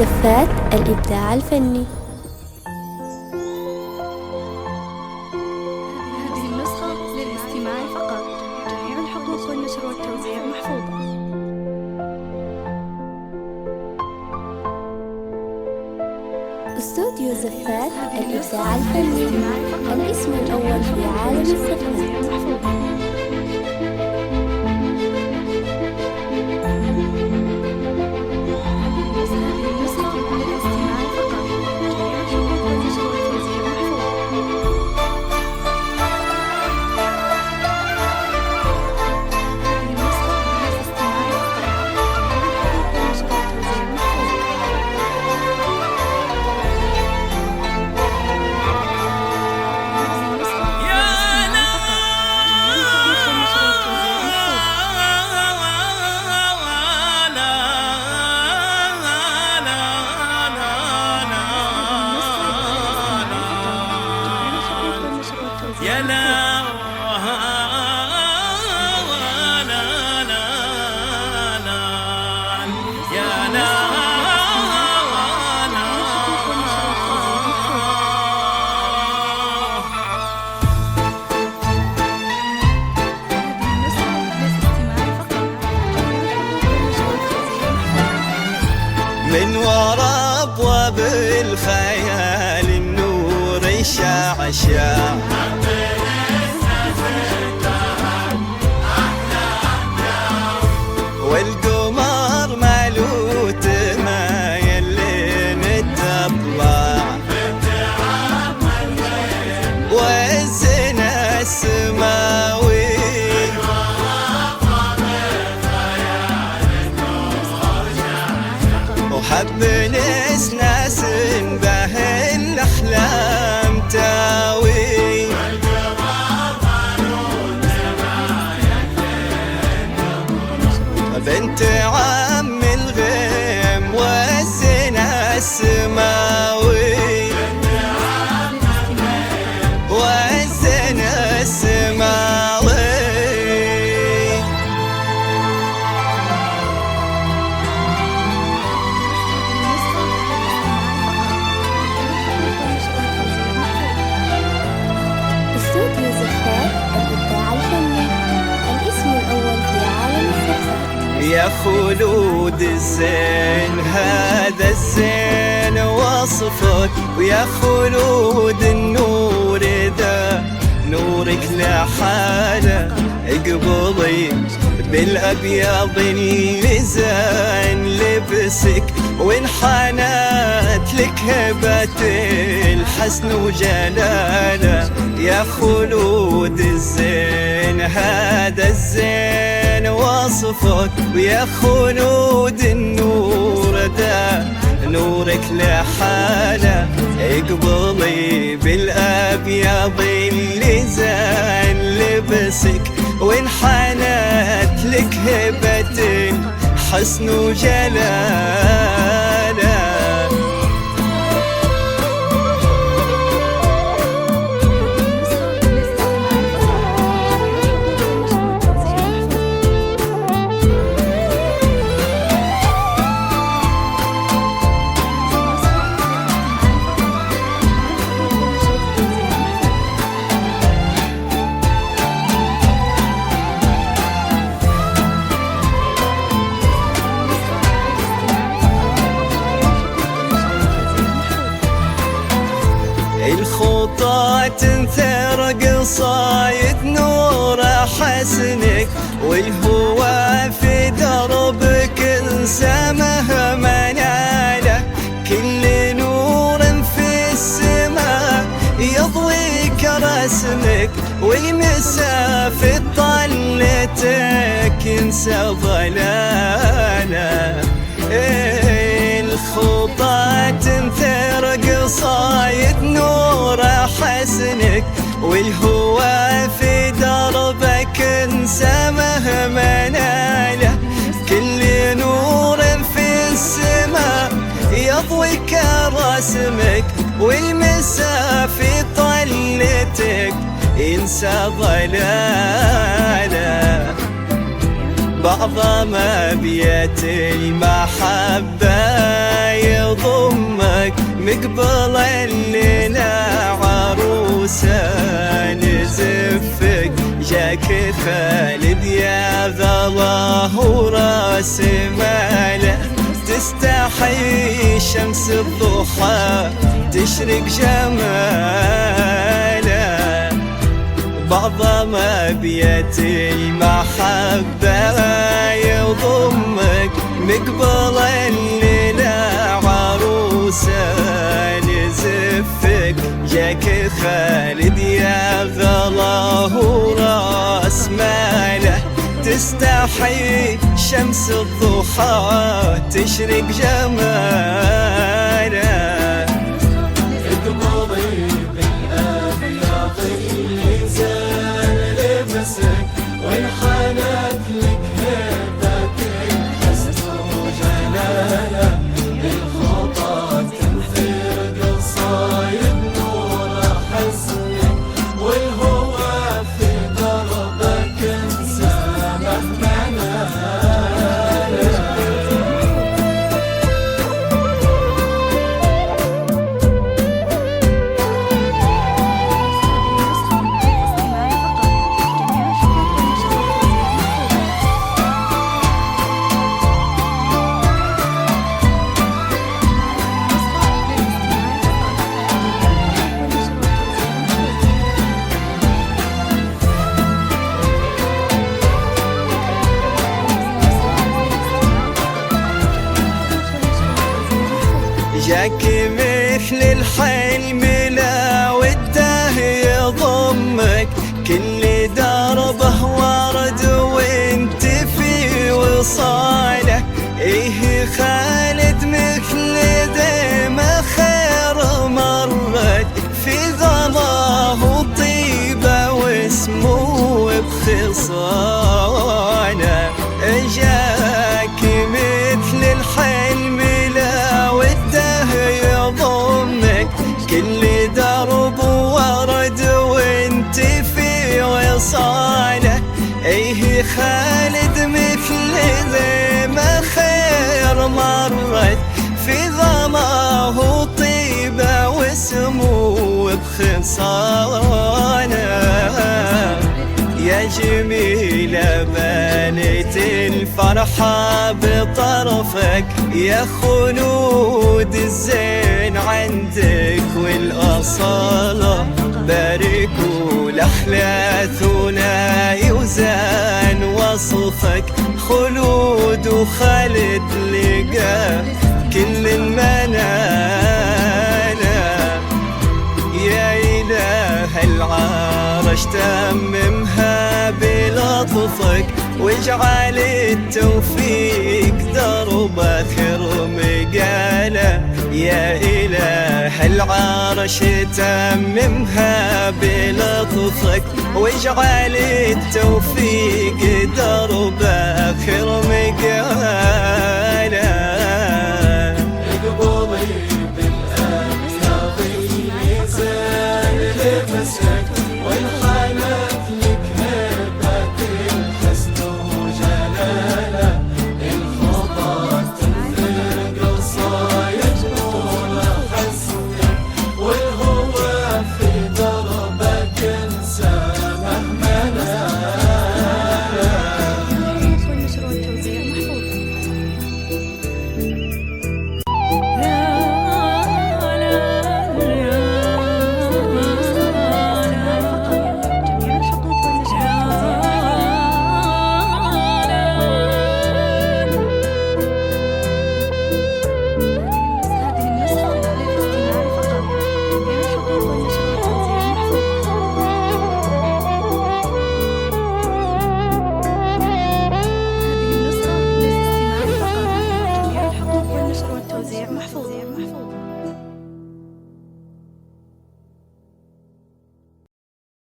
زفات الإبداع الفني. هذه النسخة للاستماع فقط. جميع الحقوق والنشر والتوزيع محفوظة. استوديو زفات الإبداع الفني، الاسم الأول في عالم الزفات. يا لا لا لا لا يا لا من وراء ابواب الخيال النور يشعشع والقمر مالوت ما يلي متطلع والزنا السماوي وحب ناس به الأحلام تاوي بنت عم الغيم والزنا السماوي والزنا السماوي استوديو زفات الإبداع الفني، الاسم الأول في عالم الزفات. يا خلود الزين هذا الزين وصفك، ويا خلود النور ذا نورك لحاله اقبضي بالأبيض اللي زين لبسك وانحنت لك هبة الحسن وجلاله. يا خلود الزين هذا الزين وصفك، ويا خلود النور ذا نورك لحاله اقبضي بالأبيض اللي زين لبسك وانحنت لك هبة الحسن وجلاله. الخطى تنثر قصايد نور حسنك والهوى في دربك انسى مهما ناله. كل نور في السماء يضويك رسمك والمسا في طلتك ينسى ضلاله. الخطى تنثر قصايد نور حسنك والهوى في دربك انسى مهما ناله. كل نور في السماء يضويك رسمك والمسا في طلتك ينسى ضلاله. بعض ما بيت المحبة يضمك مقبل الليلة عروسة نزفك جاك خالد يا ذا الله وراس ماله تستحي شمس الضحى تشرق جماله بعظم أبيات المحبة يضمك مقبل الليلة عروسة نزفك جاك خالد يا ذا الله وراس ماله تستحي شمس الضحى تشرق جماله وانحنت لك هيبتك الحسن وجلاله الخطى تنثر قصايد نور حسنك والهوى في دربك انسى مهما جاك مثل الحلم لا وده يضمك كل دربه ورد وانت في وصاله ايه خالد مثل ذي ما خير مرت في ظلاه طيبه واسمه بخصاله جاك مثل الحلم كل درب ورد وانت في وصاله ايه خالد مثل ذي ما خير مرت في ظماه طيبه وسمو بخصاله يا جميلة بنيت الفرحة بطرفك يا خلود الزين عندك والأصالة باركوا لأحلى ثنائي وزان وصفك خلود وخالد لقى كل المنالة يا إله العرش تممها بلطفك واجعل التوفيق درب آخر مقالة يا إله العرش تممها بلطفك واجعل التوفيق درب آخر مقالة اقبضي بالآن يا ضي ميزان لبسك